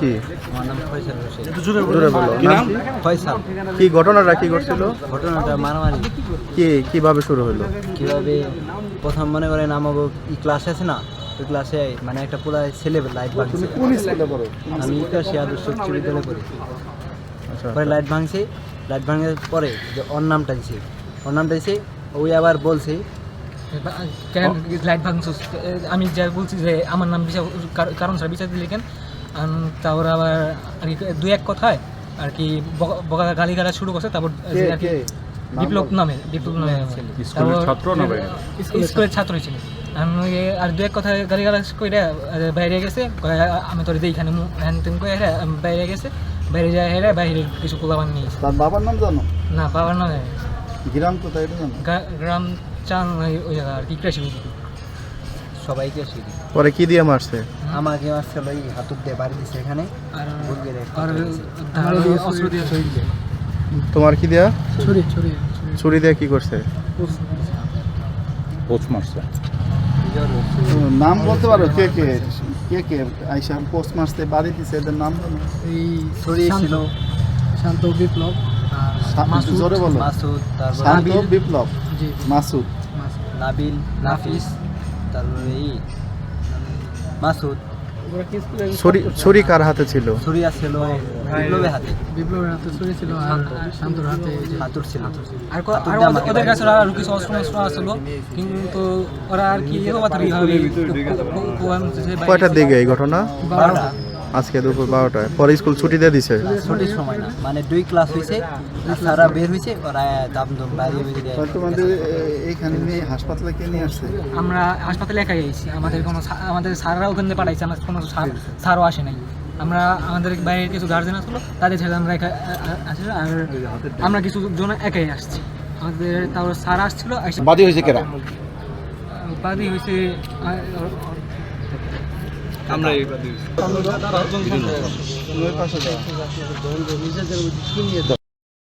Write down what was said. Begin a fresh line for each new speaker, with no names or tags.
কি
আমার নাম ফয়সাল হোসেন।
জোরে বলো। নাম কি?
ফয়সাল।
কি ঘটনাটা কি করছিল?
ঘটনাটা মারামারি।
কিভাবে শুরু হলো?
কিভাবে প্রথম মনে করেন আমাকে ক্লাস আছে না, ওই ক্লাসে মানে একটা পুরো ছেলে লাইট ভাঙছে। আমি ইকাশি আদর্শ উচ্চ বিদ্যালয়ে পড়ি।
আচ্ছা
পরে লাইট ভাঙছে, লাইট ভাঙার পরে যে ওর নামটা দিছে, ওই আবার বলছে
কেন লাইট ভাঙছিস। আমি যা বলছি যে আমার নাম বিচার কারণ ছাড়া বিচার দিলে কেন, তারপর আবার আর কি দুই এক কথায় আর কি বকা গালি গালা শুরু করছে। তারপর আর কি বিপ্লব নামে ছেলে, স্কুলের ছাত্র ছিল। আর দু এক কথা গালি গালা করে বাইরে গেছে, আমি তোর এইখানে হ্যান তেন করে বাইরে গেছে। বাইরে যায় হেরে বাইরের কিছু কোলাবান নিয়েছে।
তার বাবার নাম জানো?
না, বাবার নাম
গ্রাম কোথায় এটা জানো?
গ্রাম চান ওই জায়গা আর কি কৃষি।
সবাইকে শিখি।
পরে কি দিয়ে মারছে?
আমাকে আসছিল ওই হাতুর দিয়ে বাড়ি দিচ্ছে এখানে,
আর অস্ত্র দিয়ে
তোমার কি দেয়া?
ছুরি
ছুরি দিয়ে কি করছে?
পোচ মারছে।
নাম বলতে পারো? কে কে আইসা পোস্ট মারতে বাড়ি দিছে, এদের নাম জানো?
এই
ছুরি ছিল
শান্ত, বিপ্লব,
জোরে বলো।
মাসুদ, তারপর
শান্ত,
নাবিল,
বিপ্লব,
জি
মাসুদ।
নাবিল, নাফিস, তারপরে এই মাসুদ।
ছুরি কার হাতে ছিল?
ছুরি ছিল বিপ্লবের হাতে,
বিপ্লবের হাতে ছুরি ছিল, আর শান্তর হাতে
হাতুর ছিল।
আর ওদের কাছে আরো কিছু অস্ত্র আসলো, কিন্তু ওরা আর কি
কয়টার দিকে এই ঘটনা?
12টা।
আজকে দুপুর 12টায়। পরে স্কুল ছুটি দিয়ে দিছে?
ছুটির সময় না, মানে 2 ক্লাস হয়েছে, সারা বের হয়েছে, ওরা দামদম বাইরে বেরিয়ে
তোমাদের এইখানে নিয়ে হাসপাতালে কে নিয়ে আসছে?
আমরা হাসপাতালে একাই আইছি। আমাদের স্যাররা ওখানে পাঠাইছে, আমার কোনো স্যারও আসে নাই। আমরা আমাদের বাইরের কিছু গার্জেন আসলো, তাদের ছেড়ে আমরা একা আসি। আর আমরা কিছু জন একাই আসছি। আমাদের তাও স্যার আসছিল।
বাদী হয়েছে কেরা?
বাদী হয়েছে
আমরা এই
পাশে